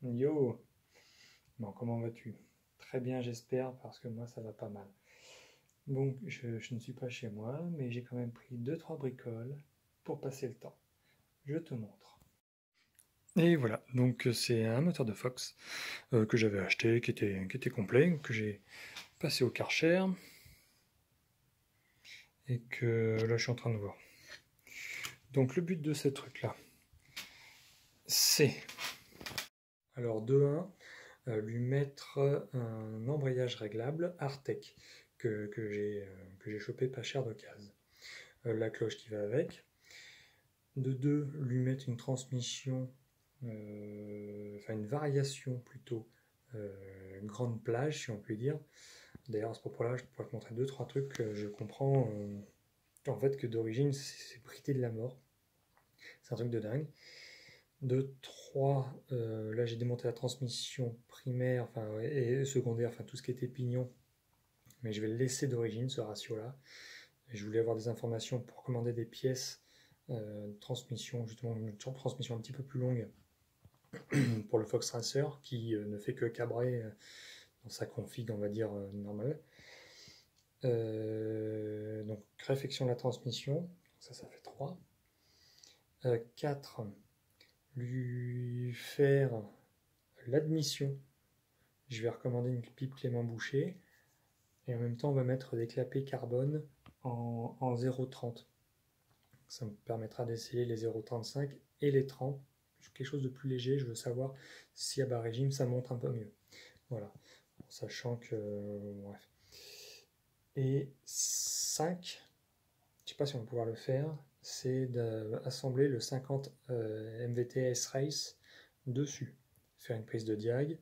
Yo! Bon, comment vas-tu? Très bien, j'espère, parce que moi, ça va pas mal. Bon, je ne suis pas chez moi, mais j'ai quand même pris deux trois bricoles pour passer le temps. Je te montre. Et voilà, donc c'est un moteur de Fox que j'avais acheté, qui était complet, que j'ai passé au Karcher, et que là, je suis en train de voir. Donc le but de ce truc-là, c'est, alors de 1, lui mettre un embrayage réglable Artec que j'ai chopé pas cher d'occasion. La cloche qui va avec. De 2, lui mettre une transmission, enfin une variation plutôt, grande plage, si on peut dire. D'ailleurs, à ce propos-là, je pourrais te montrer deux trois trucs que je comprends. En fait, que d'origine, c'est brité de la mort. C'est un truc de dingue. De 3, là j'ai démonté la transmission primaire, enfin, et secondaire, enfin tout ce qui était pignon, mais je vais le laisser d'origine, ce ratio-là. Et je voulais avoir des informations pour commander des pièces de transmission, justement une transmission un petit peu plus longue pour le Fox Racer, qui ne fait que cabrer dans sa config, on va dire, normale. Donc réfection de la transmission, ça fait 3. 4, lui faire l'admission. Je vais recommander une pipe Clément Boucher. Et en même temps, on va mettre des clapets carbone en 0,30. Ça me permettra d'essayer les 0,35 et les 30. Quelque chose de plus léger, je veux savoir si à bas régime ça monte un peu mieux. Voilà, sachant que... bref. Et 5, je ne sais pas si on va pouvoir le faire, c'est d'assembler le 50 MVTS Race dessus. Faire une prise de diag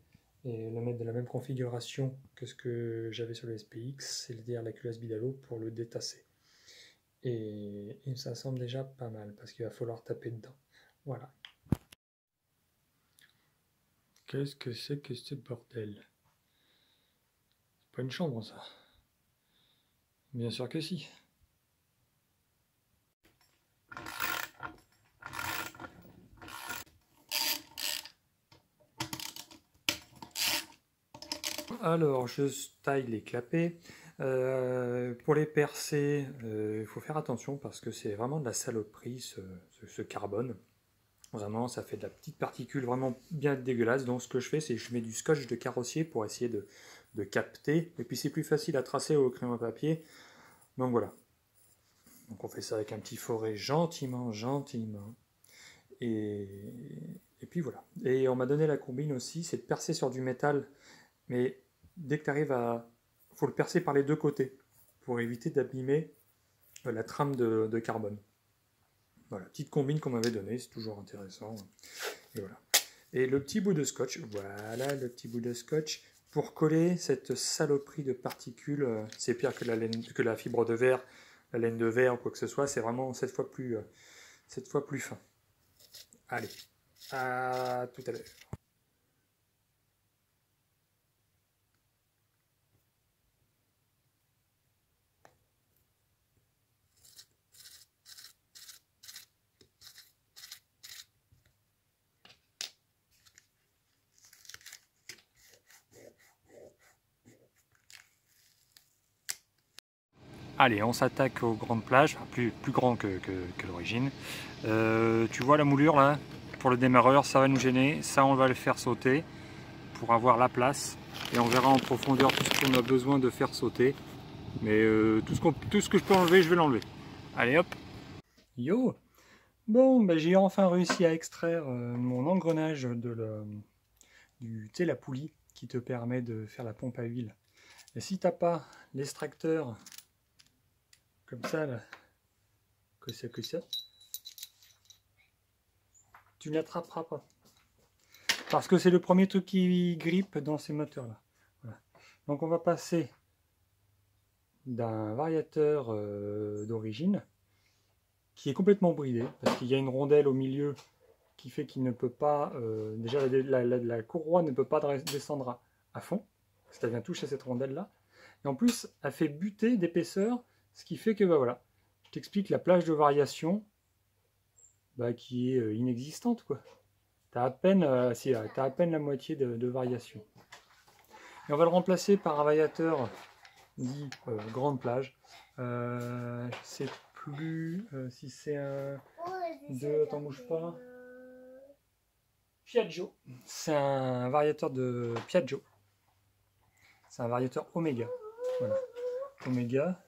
et le mettre de la même configuration que ce que j'avais sur le SPX, c'est-à-dire la culasse Bidalo pour le détasser. Et ça semble déjà pas mal parce qu'il va falloir taper dedans. Voilà. Qu'est-ce que c'est que ce bordel? C'est pas une chambre, ça. Bien sûr que si. Alors, je taille les clapets. Pour les percer, il faut faire attention parce que c'est vraiment de la saloperie, ce carbone. Vraiment, ça fait de la petite particule vraiment bien dégueulasse. Donc, ce que je fais, c'est que je mets du scotch de carrossier pour essayer de capter. Et puis, c'est plus facile à tracer au crayon à papier. Donc, voilà. Donc, on fait ça avec un petit forêt gentiment. Et, et puis, voilà. Et on m'a donné la combine aussi, c'est de percer sur du métal. Mais dès que tu arrives à... faut le percer par les deux côtés pour éviter d'abîmer la trame de carbone. Voilà, petite combine qu'on m'avait donnée, c'est toujours intéressant. Et voilà. Et le petit bout de scotch, voilà le petit bout de scotch, pour coller cette saloperie de particules, c'est pire que la fibre de verre, la laine de verre ou quoi que ce soit, c'est vraiment 7 fois plus fin. Allez, à tout à l'heure. Allez, on s'attaque aux grandes plages, enfin, plus grand que l'origine. Tu vois la moulure là? Pour le démarreur, ça va nous gêner. Ça, on va le faire sauter pour avoir la place. Et on verra en profondeur tout ce qu'on a besoin de faire sauter. Mais tout ce que je peux enlever, je vais l'enlever. Allez hop! Yo! Bon, bah, j'ai enfin réussi à extraire mon engrenage tu sais, la poulie qui te permet de faire la pompe à huile. Et si t'as pas l'extracteur comme ça, là, que ça, tu ne l'attraperas pas. Parce que c'est le premier truc qui grippe dans ces moteurs-là. Voilà. Donc on va passer d'un variateur d'origine qui est complètement bridé, parce qu'il y a une rondelle au milieu qui fait qu'il ne peut pas, déjà la courroie ne peut pas descendre à fond, parce qu'elle vient toucher cette rondelle-là. Et en plus, elle fait buter d'épaisseur, ce qui fait que, bah voilà, je t'explique la plage de variation qui est inexistante, quoi. T'as à peine, t'as à peine la moitié de variation. Et on va le remplacer par un variateur dit grande plage. Je sais plus si c'est un... attends, bouge pas. Piaggio. C'est un variateur de Piaggio. C'est un variateur Omega. Voilà. Omega.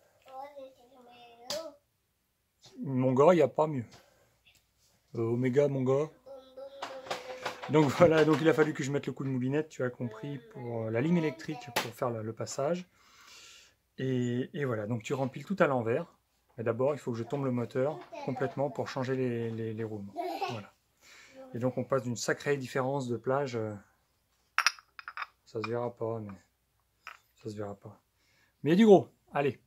Mon gars, il n'y a pas mieux. Omega, mon gars. Donc voilà, donc il a fallu que je mette le coup de moulinette, tu as compris, pour la ligne électrique pour faire le passage. Et voilà, donc tu rempiles tout à l'envers. Mais d'abord, il faut que je tombe le moteur complètement pour changer les roulements. Voilà. Et donc on passe d'une sacrée différence de plage. Ça se verra pas, mais ça se verra pas. Mais il y a du gros. Allez.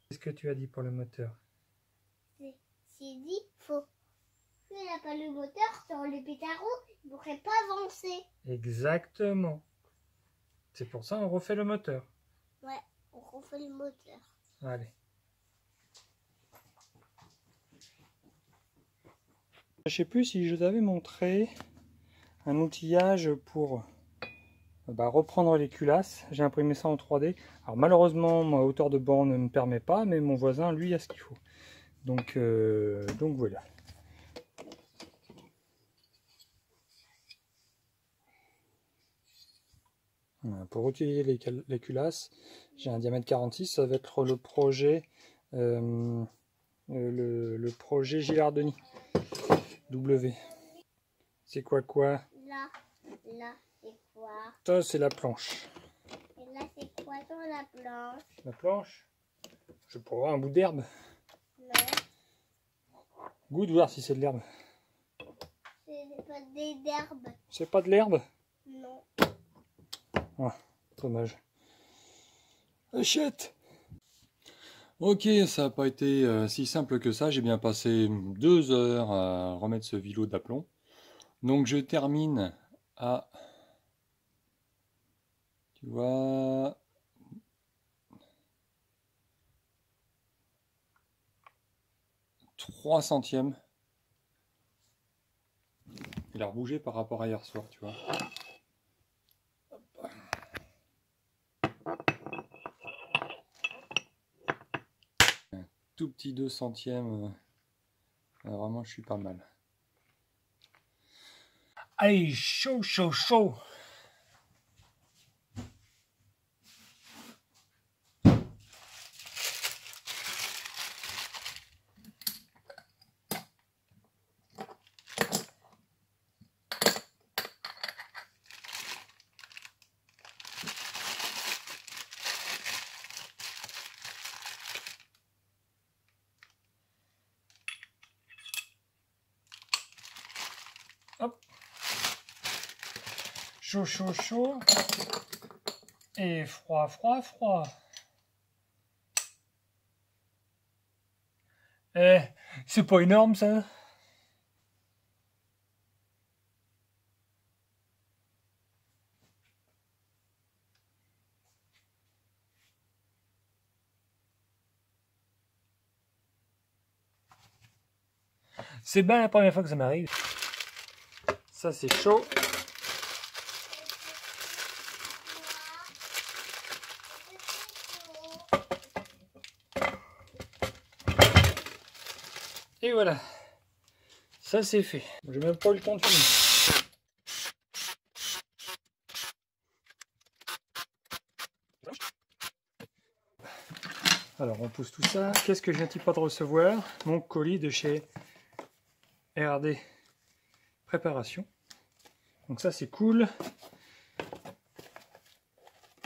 Qu'est-ce que tu as dit pour le moteur? C'est dit faux. Si il n'a pas le moteur sur le pétard, il ne pourrait pas avancer. Exactement. C'est pour ça on refait le moteur. Ouais, on refait le moteur. Allez. Je sais plus si je t'avais montré un outillage pour reprendre les culasses. J'ai imprimé ça en 3D. Alors malheureusement ma hauteur de borne ne me permet pas, mais mon voisin lui a ce qu'il faut. Donc voilà. Voilà, pour utiliser les culasses, j'ai un diamètre 46, ça va être le projet le projet Gilardoni W. C'est quoi Là, c'est quoi? Ça c'est la planche. Et là, c'est quoi dans la planche? La planche? Je pourrais avoir un bout d'herbe. Non. Goût de voir si c'est de l'herbe. C'est pas des herbes. C'est pas de l'herbe? Non. Ah, dommage. Achète! Ok, ça n'a pas été si simple que ça. J'ai bien passé 2 heures à remettre ce vélo d'aplomb. Donc je termine à... Tu vois... 3 centièmes. Il a rebougé par rapport à hier soir, tu vois. Un tout petit 2 centièmes. Vraiment, je suis pas mal. Allez, chaud, chaud, chaud! Hop. Chaud, chaud, chaud. Et froid, froid, froid. Eh, c'est pas énorme ça? C'est bien la première fois que ça m'arrive. Ça c'est chaud. Et voilà. Ça c'est fait. J'ai même pas eu le temps de finir. Alors on pousse tout ça. Qu'est-ce que je viens pas de recevoir? Mon colis de chez RD Préparation. Donc ça c'est cool.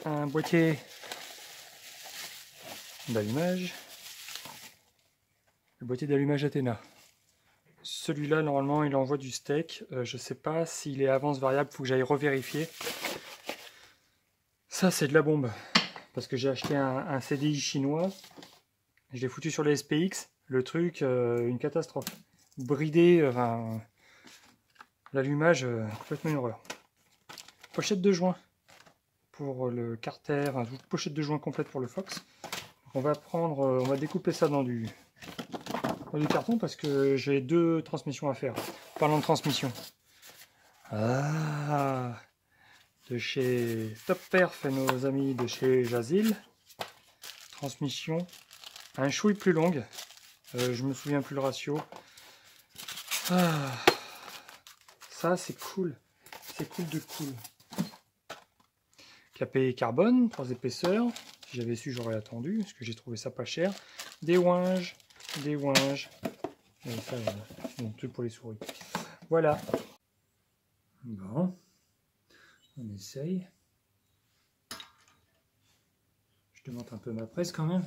Un boîtier d'allumage. Le boîtier d'allumage Athéna. Celui-là normalement il envoie du steak. Je sais pas s'il est avance variable, faut que j'aille revérifier. Ça c'est de la bombe. Parce que j'ai acheté un CDI chinois. Je l'ai foutu sur les SPX. Le truc, une catastrophe. Bridé, enfin, l'allumage, complètement une horreur. Pochette de joint pour le Carter, pochette de joint complète pour le Fox. on va découper ça dans du carton parce que j'ai 2 transmissions à faire. Parlons de transmission. Ah, de chez Top Perf et nos amis de chez Jazil. Transmission un chouille plus longue. Je me souviens plus le ratio. Ah, ça c'est cool. C'est cool de cool. Capé carbone, 3 épaisseurs. Si j'avais su, j'aurais attendu, parce que j'ai trouvé ça pas cher. Des ouinges. Et ça, c'est un truc pour les souris. Voilà. Bon. On essaye. Je te montre un peu ma presse quand même.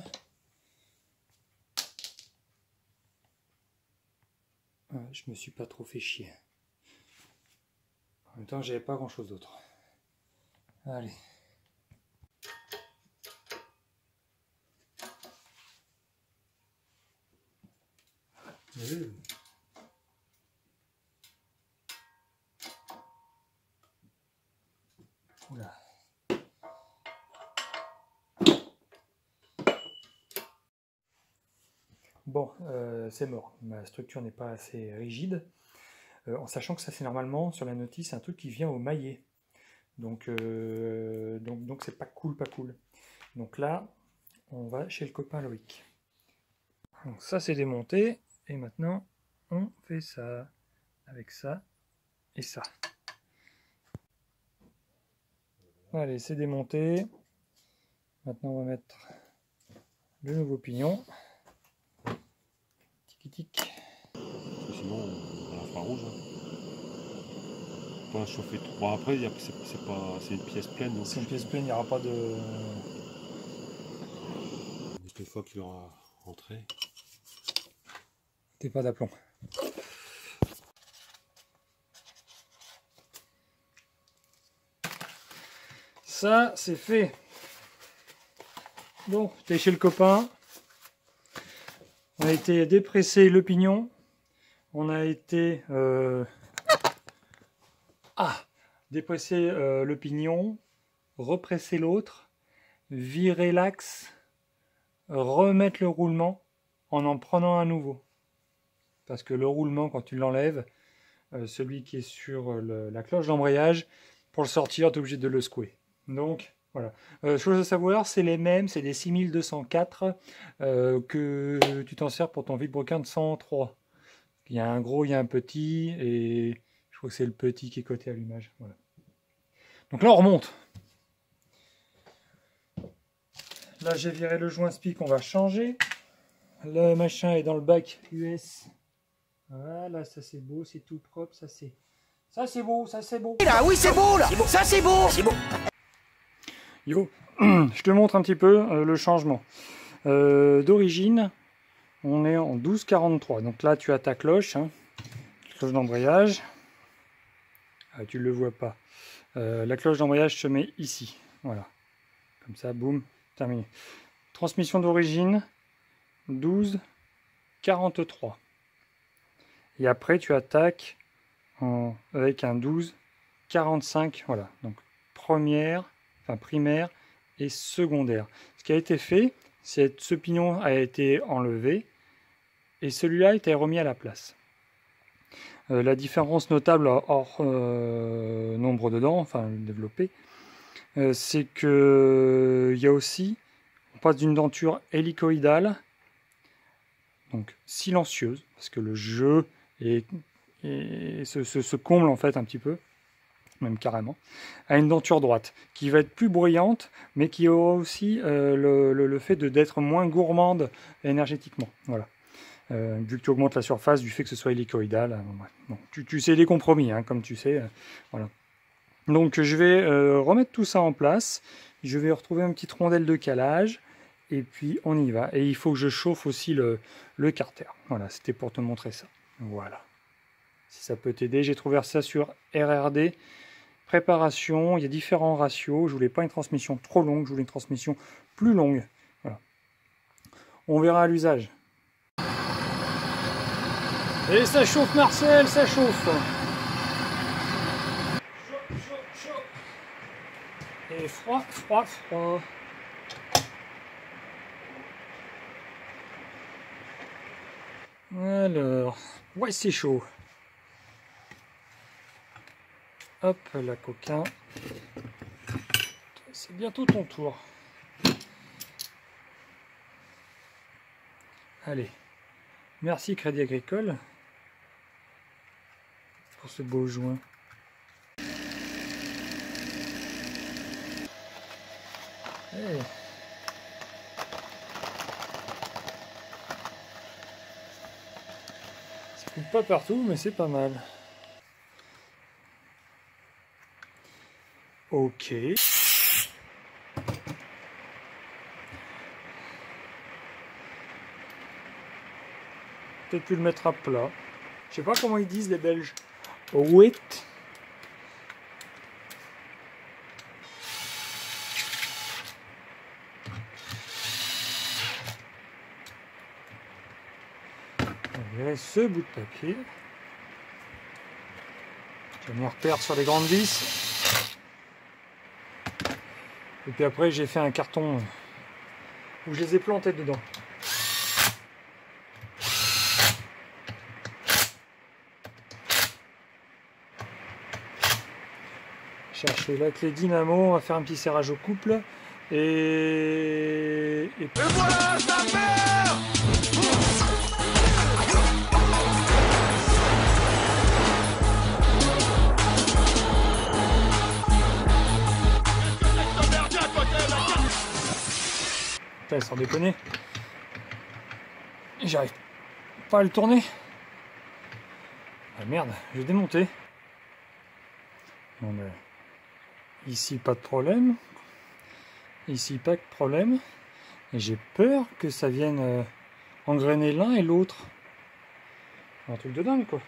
Je me suis pas trop fait chier. En même temps, j'avais pas grand chose d'autre. Allez. Oula. Bon, c'est mort. Ma structure n'est pas assez rigide. En sachant que ça, c'est normalement, sur la notice, un truc qui vient au maillet. Donc c'est pas cool, pas cool. Donc là, on va chez le copain Loïc. Donc ça, c'est démonté. Et maintenant, on fait ça. Avec ça et ça. Allez, c'est démonté. Maintenant, on va mettre le nouveau pignon. Tic-tic. Sinon, on la fera rouge. Pour la chauffer trop. Bon, après, c'est une pièce pleine. C'est une pièce pleine, il n'y aura pas de... Une fois qu'il aura rentré. T'es pas d'aplomb. Ça, c'est fait. Bon, j'étais chez le copain. On a été dépresser le pignon. On a été dépresser le pignon, represser l'autre, virer l'axe, remettre le roulement en prenant un nouveau. Parce que le roulement, quand tu l'enlèves, celui qui est sur la cloche d'embrayage, pour le sortir, tu es obligé de le secouer. Donc, voilà. Chose à savoir, c'est les mêmes, c'est des 6204 que tu t'en sers pour ton vilebrequin de 103. Il y a un gros, il y a un petit, et je crois que c'est le petit qui est côté allumage. Voilà. Donc là, on remonte. Là, j'ai viré le joint SPI qu'on va changer. Le machin est dans le bac US. Voilà, ça c'est beau, c'est tout propre, ça c'est beau, ça c'est beau. Là, oui, c'est beau, là. Ça c'est beau. C'est beau. Yo, je te montre un petit peu le changement. D'origine, on est en 12,43. Donc là, tu as ta cloche, hein, cloche d'embrayage. Ah, tu ne le vois pas. La cloche d'embrayage se met ici. Voilà. Comme ça, boum, terminé. Transmission d'origine, 12,43. Et après, tu attaques avec un 12,45. Voilà. Donc, primaire et secondaire. Ce qui a été fait, c'est que ce pignon a été enlevé et celui-là a été remis à la place. La différence notable hors nombre de dents, enfin développé, c'est que il y a aussi, on passe d'une denture hélicoïdale, donc silencieuse, parce que le jeu se comble en fait un petit peu, même carrément, à une denture droite, qui va être plus bruyante, mais qui aura aussi le fait d'être moins gourmande énergétiquement. Voilà. Vu que tu augmentes la surface, du fait que ce soit hélicoïdal, bon, tu sais les compromis, hein, comme tu sais. Voilà. Donc je vais remettre tout ça en place. Je vais retrouver une petite rondelle de calage, et puis on y va. Et il faut que je chauffe aussi le carter. Voilà, c'était pour te montrer ça. Voilà. Si ça peut t'aider, j'ai trouvé ça sur RRD. Préparation, il y a différents ratios. Je voulais pas une transmission trop longue, je voulais une transmission plus longue. Voilà. On verra à l'usage. Et ça chauffe Marcel, ça chauffe. Chaud. Et froid. Alors, ouais, c'est chaud. Hop, la coquin. C'est bientôt ton tour. Allez, merci Crédit Agricole pour ce beau joint. Hey. Ça coupe pas partout, mais c'est pas mal. Ok. Peut-être plus le mettre à plat. Je sais pas comment ils disent les Belges. Wet. On verrait ce bout de papier. Je vais me reperdre sur les grandes vis. Et puis après j'ai fait un carton où je les ai plantés dedans. Chercher la clé dynamo, on va faire un petit serrage au couple et voilà sa mère. Putain, sans déconner. J'arrive pas à le tourner. Ah merde, j'ai démonté. Bon ben, ici pas de problème. Ici pas de problème. Et j'ai peur que ça vienne engrainer l'un et l'autre. Un truc de dingue quoi.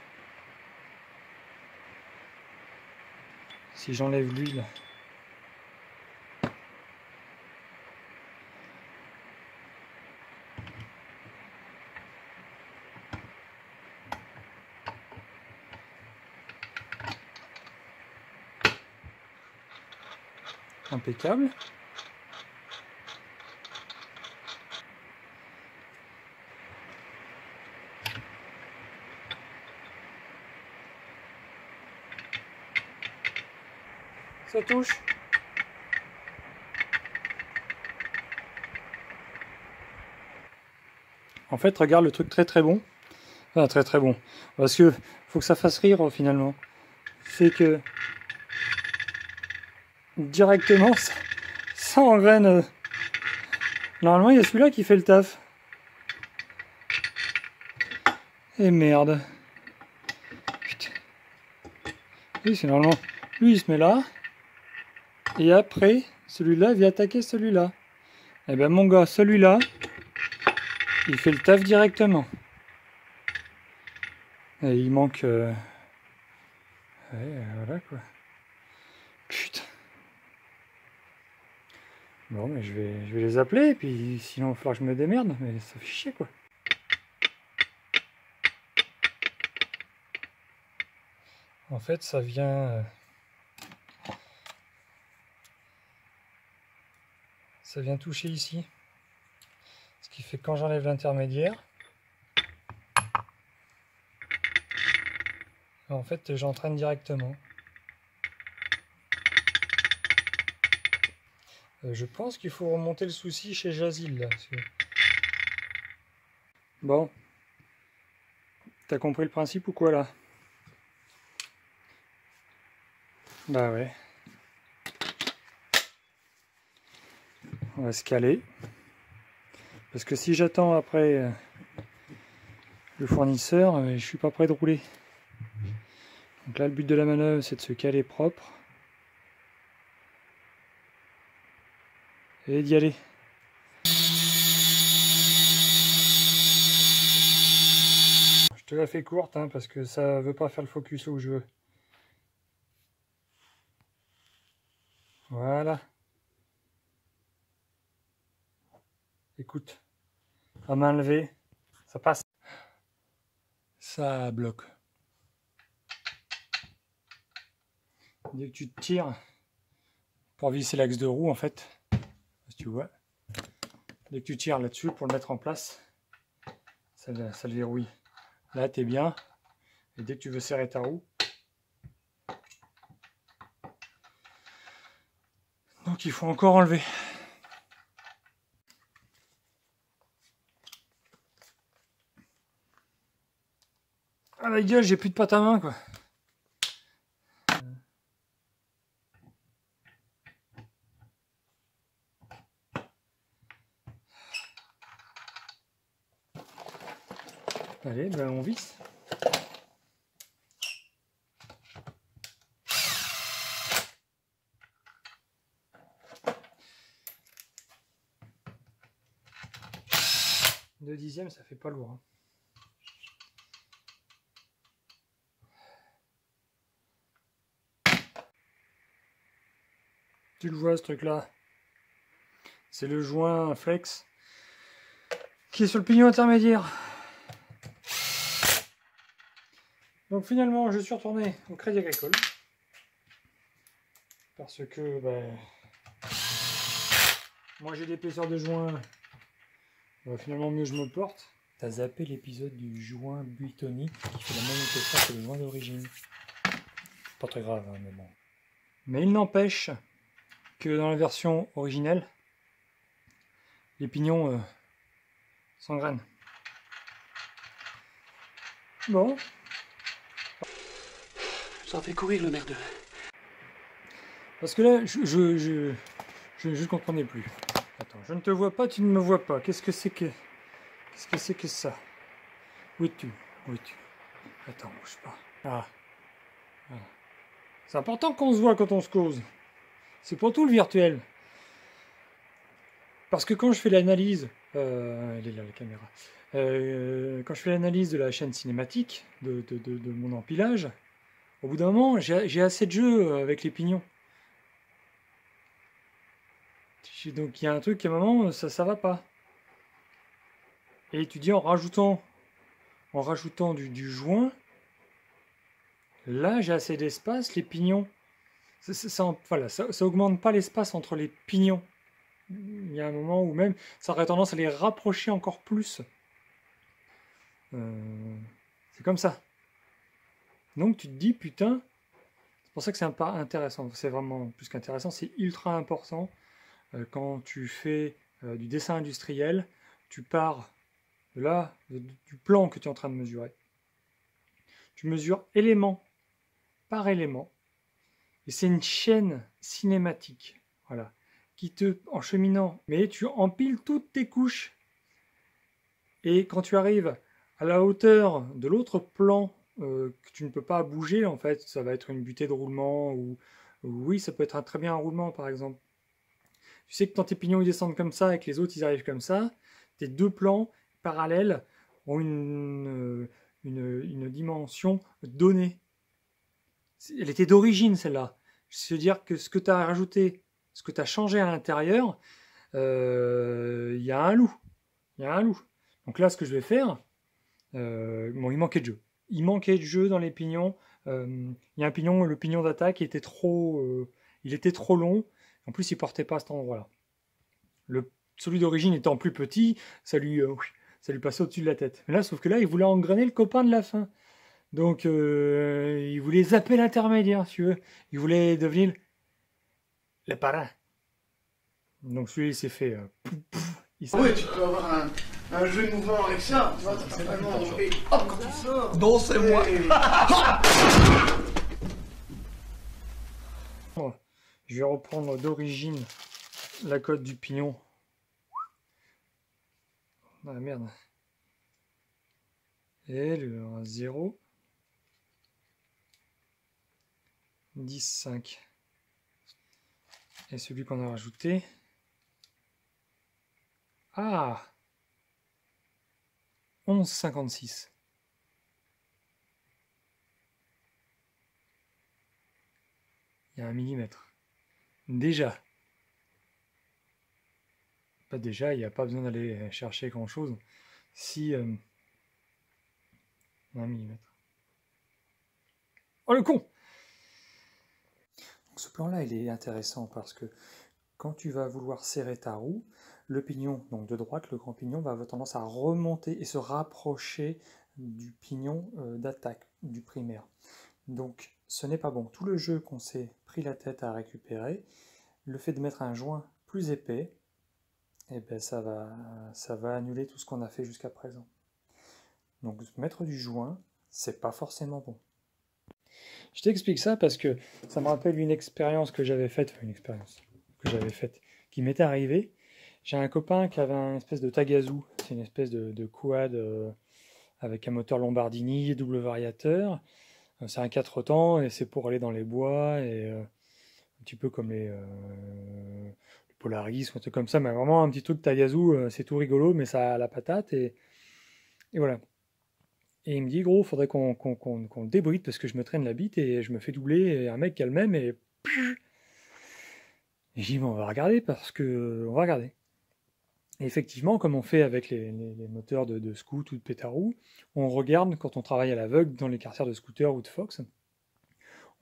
Si j'enlève l'huile. Impeccable. Ça touche. En fait, regarde le truc très bon. Enfin, très bon. Parce que faut que ça fasse rire finalement. C'est que directement ça engraine. Normalement, il y a celui-là qui fait le taf. Et merde. Putain. Oui, c'est normalement. Lui, il se met là. Et après, celui-là vient attaquer celui-là. Et ben mon gars, celui-là, il fait le taf directement. Et il manque... Ouais, voilà quoi. Putain. Bon, mais je vais les appeler, et puis sinon il va falloir que je me démerde, mais ça fait chier quoi. En fait, ça vient... Ça vient toucher ici. Ce qui fait que quand j'enlève l'intermédiaire, en fait, j'entraîne directement. Je pense qu'il faut remonter le souci chez Jazil là. Parce que... Bon. T'as compris le principe ou quoi là? Bah ouais. On va se caler. Parce que si j'attends après le fournisseur, je suis pas prêt de rouler. Donc là, le but de la manœuvre, c'est de se caler propre. Et d'y aller. Je te la fais courte, hein, parce que ça veut pas faire le focus où je veux. Voilà. Écoute, à main levée, ça passe. Ça bloque. Dès que tu te tires pour visser l'axe de roue, en fait, si tu vois, dès que tu tires là-dessus pour le mettre en place, ça le verrouille. Là, tu es bien. Et dès que tu veux serrer ta roue, donc il faut encore enlever. Ah la gueule, j'ai plus de pâte à main quoi. Allez, ben on visse. Deux dixièmes, ça fait pas lourd. Hein. Tu le vois ce truc là, c'est le joint flex qui est sur le pignon intermédiaire. Donc finalement je suis retourné au Crédit Agricole parce que ben, moi j'ai l'épaisseur de joint, finalement mieux je me porte. T'as zappé l'épisode du joint buitonique qui fait la même épaisseur que le joint d'origine. Pas très grave hein, mais bon. Mais il n'empêche que dans la version originelle, les pignons s'engrainent. Bon. Ça fait courir le merdeux. Parce que là, je ne comprenais plus. Attends, je ne te vois pas, tu ne me vois pas. Qu'est-ce que c'est que ça? Où es-tu? Où es-tu? Attends, bouge pas. Ah. Voilà. C'est important qu'on se voit quand on se cause. C'est pour tout le virtuel. Parce que quand je fais l'analyse, elle est là la caméra. Quand je fais l'analyse de la chaîne cinématique, de mon empilage, au bout d'un moment, j'ai assez de jeu avec les pignons. Donc il y a un truc à un moment, ça va pas. Et tu dis en rajoutant du joint, là j'ai assez d'espace, les pignons, voilà, ça augmente pas l'espace entre les pignons. Il y a un moment où même ça aurait tendance à les rapprocher encore plus. C'est comme ça. Donc tu te dis putain, c'est pour ça que c'est intéressant, c'est vraiment plus qu'intéressant, c'est ultra important quand tu fais du dessin industriel, tu pars de là, du plan que tu es en train de mesurer. Tu mesures élément par élément, et c'est une chaîne cinématique, voilà, qui en cheminant, mais tu empiles toutes tes couches. Et quand tu arrives à la hauteur de l'autre plan que tu ne peux pas bouger, en fait, ça va être une butée de roulement, ou oui, ça peut être très bien un roulement, par exemple. Tu sais que quand tes pignons ils descendent comme ça et que les autres ils arrivent comme ça, tes deux plans parallèles ont une dimension donnée. Elle était d'origine celle-là. C'est-à-dire que ce que tu as rajouté, ce que tu as changé à l'intérieur, il y a un loup. Il y a un loup. Donc là, ce que je vais faire, bon, il manquait de jeu. Il manquait de jeu dans les pignons. Il y a un pignon, le pignon d'attaque, il était trop long. En plus, il portait pas à cet endroit-là. Celui d'origine étant plus petit, ça lui passait au-dessus de la tête. Mais là, sauf que là, il voulait engrainer le copain de la fin. Donc, il voulait zapper l'intermédiaire, si tu veux. Il voulait devenir le parrain. Donc, celui-là, il s'est fait... Oui, tu peux avoir un jeu émouvant avec ça. Tu vois, t'as vraiment enlevé. Hop, quand tu sors. Non, c'est moi. Je vais reprendre d'origine la cote du pignon. Ah merde. Et le 0. 10, 5. Et celui qu'on a rajouté. Ah 11,56. Il y a 1 millimètre. Déjà. Pas déjà, il n'y a pas besoin d'aller chercher grand chose. Si 1 millimètre. Oh le con! Donc ce plan-là, il est intéressant parce que quand tu vas vouloir serrer ta roue, le pignon, donc de droite, le grand pignon, va avoir tendance à remonter et se rapprocher du pignon d'attaque du primaire. Donc ce n'est pas bon. Tout le jeu qu'on s'est pris la tête à récupérer, le fait de mettre un joint plus épais, eh ben ça va annuler tout ce qu'on a fait jusqu'à présent. Donc mettre du joint, c'est pas forcément bon. Je t'explique ça parce que ça me rappelle une expérience que j'avais faite, qui m'était arrivée. J'ai un copain qui avait une espèce de Tagazu, c'est une espèce de quad avec un moteur Lombardini, double variateur. C'est un 4 temps et c'est pour aller dans les bois et un petit peu comme les Polaris ou un truc comme ça, mais vraiment un petit truc Tagazu, c'est tout rigolo, mais ça a la patate et voilà. Et il me dit, gros, faudrait qu'on le débride parce que je me traîne la bite et je me fais doubler et un mec qui a le même et je dis, bon, on va regarder parce que on va regarder. Et effectivement, comme on fait avec les moteurs de scoot ou de pétarou, on regarde quand on travaille à l'aveugle dans les cartières de scooter ou de Fox,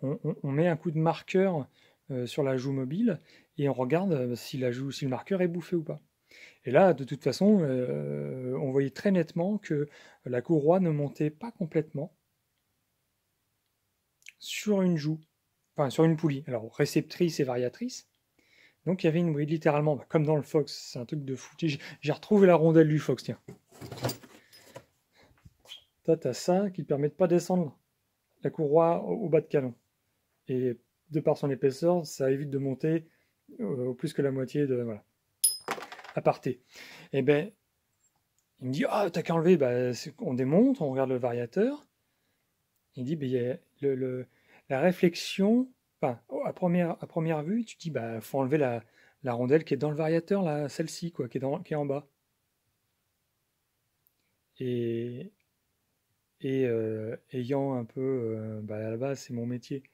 on met un coup de marqueur sur la joue mobile et on regarde si le marqueur est bouffé ou pas. Et là, de toute façon, on voyait très nettement que la courroie ne montait pas complètement sur une joue, enfin sur une poulie. Alors réceptrice et variatrice. Donc il y avait une bride littéralement, comme dans le Fox, c'est un truc de fou. J'ai retrouvé la rondelle du Fox, tiens. Toi, t'as ça qui ne permet de pas descendre la courroie au bas de canon. Et de par son épaisseur, ça évite de monter au plus que la moitié de... Voilà. Aparté. Et ben, il me dit, ah, t'as qu'à enlever, on démonte, on regarde le variateur. Il dit, la réflexion, enfin, à première vue, tu te dis, faut enlever la rondelle qui est dans le variateur, là, celle-ci, quoi, qui est en bas. Et ayant un peu, à la base, c'est mon métier.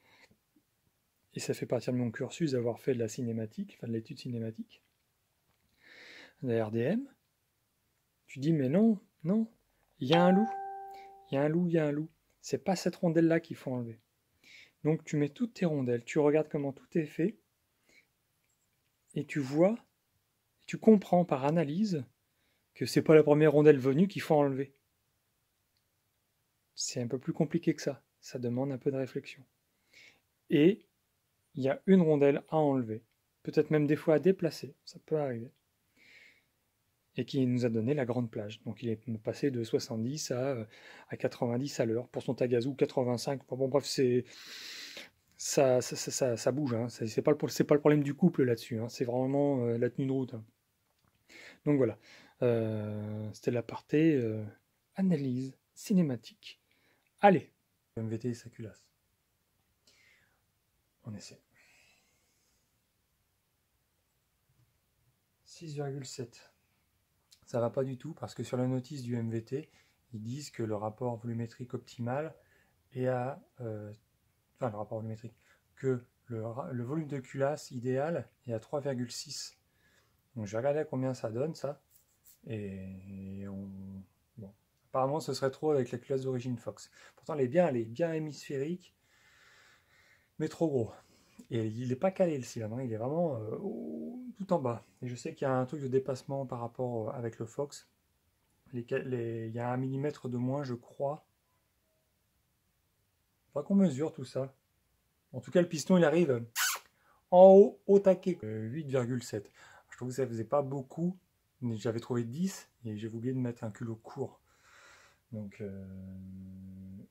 Et ça fait partie de mon cursus d'avoir fait de la cinématique, enfin de l'étude cinématique. La RDM, tu dis mais non, il y a un loup, c'est pas cette rondelle là qu'il faut enlever. Donc tu mets toutes tes rondelles, tu regardes comment tout est fait, et tu vois, tu comprends par analyse que c'est pas la première rondelle venue qu'il faut enlever. C'est un peu plus compliqué que ça demande un peu de réflexion. Et il y a une rondelle à enlever, peut-être même des fois à déplacer, ça peut arriver. Et qui nous a donné la grande plage. Donc il est passé de 70 à 90 à l'heure. Pour son Tagazu, 85. Bon bref, ça bouge. Hein. C'est pas le problème du couple là-dessus. Hein. C'est vraiment la tenue de route. Hein. Donc voilà. C'était la partie analyse cinématique. Allez. MVT et sa culasse. On essaie. 6,7. Ça va pas du tout parce que sur la notice du MVT, ils disent que le rapport volumétrique optimal est à... le rapport volumétrique, que le volume de culasse idéal est à 3,6. Donc je vais regarder à combien ça donne ça. Bon, apparemment ce serait trop avec la culasse d'origine Fox. Pourtant elle est bien hémisphérique, mais trop gros. Et il n'est pas calé le cylindre, il est vraiment tout en bas. Et je sais qu'il y a un truc de dépassement par rapport avec le Fox. Il y a 1 mm de moins, je crois. Il faudra qu'on mesure tout ça. En tout cas, le piston, il arrive en haut, au taquet. 8,7. Je trouve que ça faisait pas beaucoup. J'avais trouvé 10 et j'ai oublié de mettre un culot court. Donc,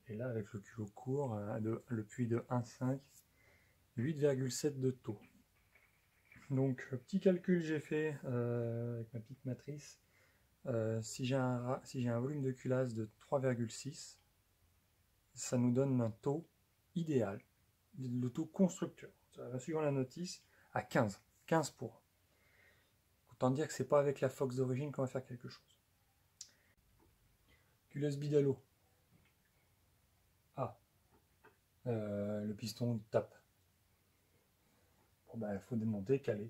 et là, avec le culot court, le puits de 1,5. 8,7 de taux. Donc, petit calcul j'ai fait avec ma petite matrice. Si j'ai un volume de culasse de 3,6, ça nous donne un taux idéal, le taux constructeur, suivant la notice, à 15. 15 pour. Autant dire que c'est pas avec la Fox d'origine qu'on va faire quelque chose. Culasse bidalo. Ah. Le piston tape. Il faut démonter, caler.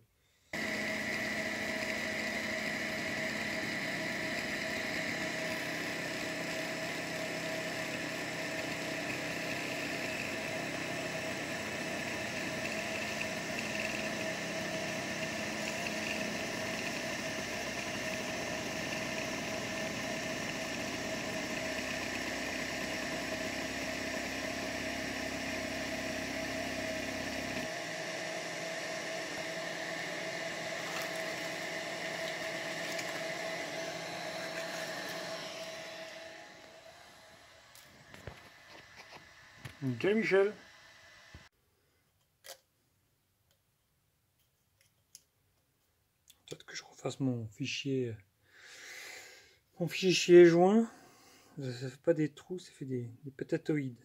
Nickel, Michel. Peut-être que je refasse mon fichier joint. Ça fait pas des trous, ça fait des pétatoïdes.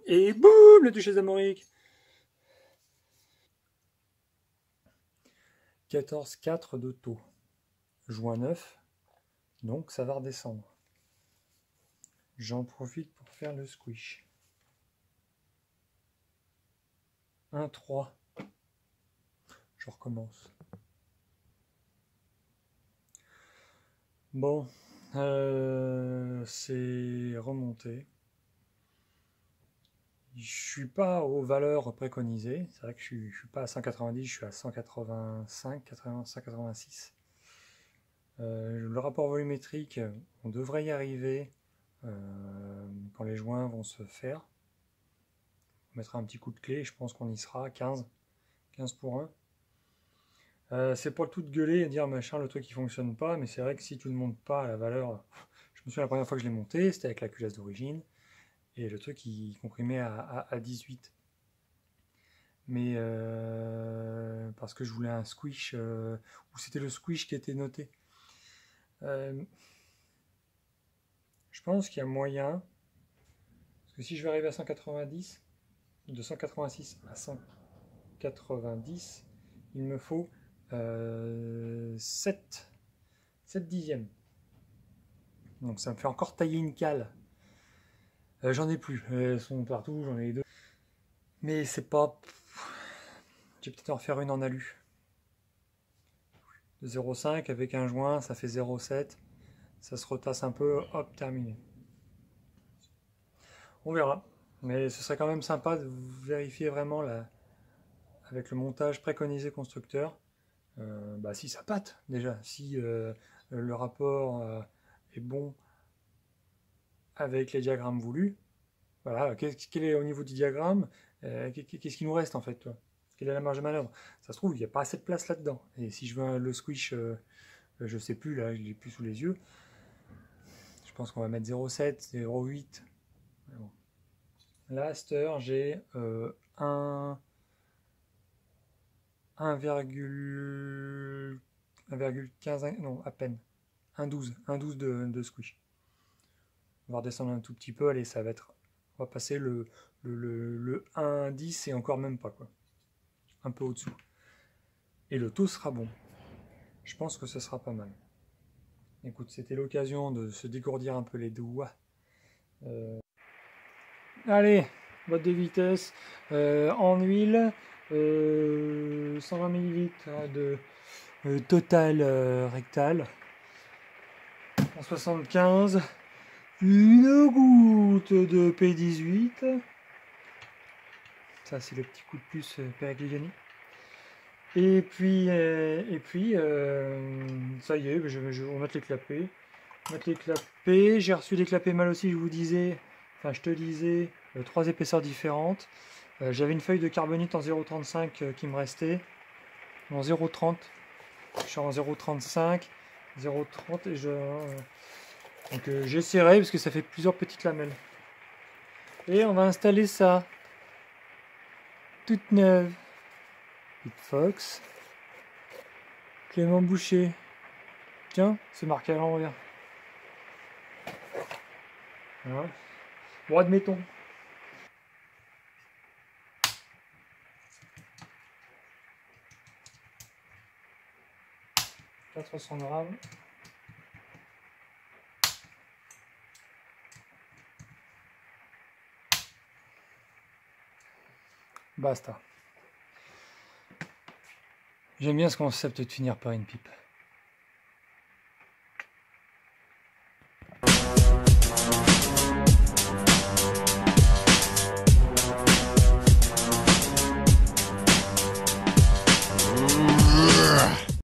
Et boum, la duchesse d'Amérique. 14,4 de taux. Joint 9. Donc ça va redescendre. J'en profite pour faire le squish. 1,3. Je recommence. Bon, c'est remonté. Je suis pas aux valeurs préconisées. C'est vrai que je suis pas à 190, je suis à 185, 186. Le rapport volumétrique, on devrait y arriver quand les joints vont se faire. On mettra un petit coup de clé, je pense qu'on y sera, 15 pour 1. C'est pas le tout de gueuler et dire machin, le truc qui fonctionne pas, mais c'est vrai que si tu ne montes pas à la valeur, je me souviens la première fois que je l'ai monté, c'était avec la culasse d'origine, et le truc il comprimait à 18. Mais parce que je voulais un squish, où c'était le squish qui était noté. Je pense qu'il y a moyen, parce que si je vais arriver à 190, de 186 à 190, il me faut 7 dixièmes. Donc ça me fait encore tailler une cale. J'en ai plus, elles sont partout, j'en ai 2. Mais c'est pas... Je vais peut-être en refaire une en alu. 0,5 avec un joint, ça fait 0,7. Ça se retasse un peu, hop, terminé. On verra. Mais ce serait quand même sympa de vérifier vraiment avec le montage préconisé constructeur. Si ça patte déjà, si le rapport est bon avec les diagrammes voulus. Voilà, quel est au niveau du diagramme, qu'est-ce qui nous reste en fait, toi? Quelle est la marge de manœuvre? Ça se trouve, il n'y a pas assez de place là-dedans. Et si je veux le squish, je sais plus, là, je l'ai plus sous les yeux. Je pense qu'on va mettre 0,7, 0,8. Bon. Là, à cette heure, j'ai 1,15, non, à peine. 1,12 de squish. On va redescendre un tout petit peu, allez, ça va être... On va passer le 1,10 et encore même pas, quoi. Un peu au-dessous. Et le taux sera bon. Je pense que ce sera pas mal. Écoute, c'était l'occasion de se dégourdir un peu les doigts. Allez, boîte de vitesse en huile, 120 ml de total rectal, en 75, une goutte de P18, ça c'est le petit coup de plus Périgliani. Et puis ça y est, je vais mettre les clapets. J'ai reçu des clapets mal aussi, je vous disais, enfin je te disais, 3 épaisseurs différentes. J'avais une feuille de carbonite en 0,35 qui me restait, en 0,30. Je suis en 0,35, 0,30 et donc j'essaierai parce que ça fait plusieurs petites lamelles. Et on va installer ça, toute neuve. Pete Fox, Clément Boucher. Tiens, c'est marqué à l'envers. Voilà. Bon, admettons. « 400 grammes. Basta. J'aime bien ce concept de finir par une pipe.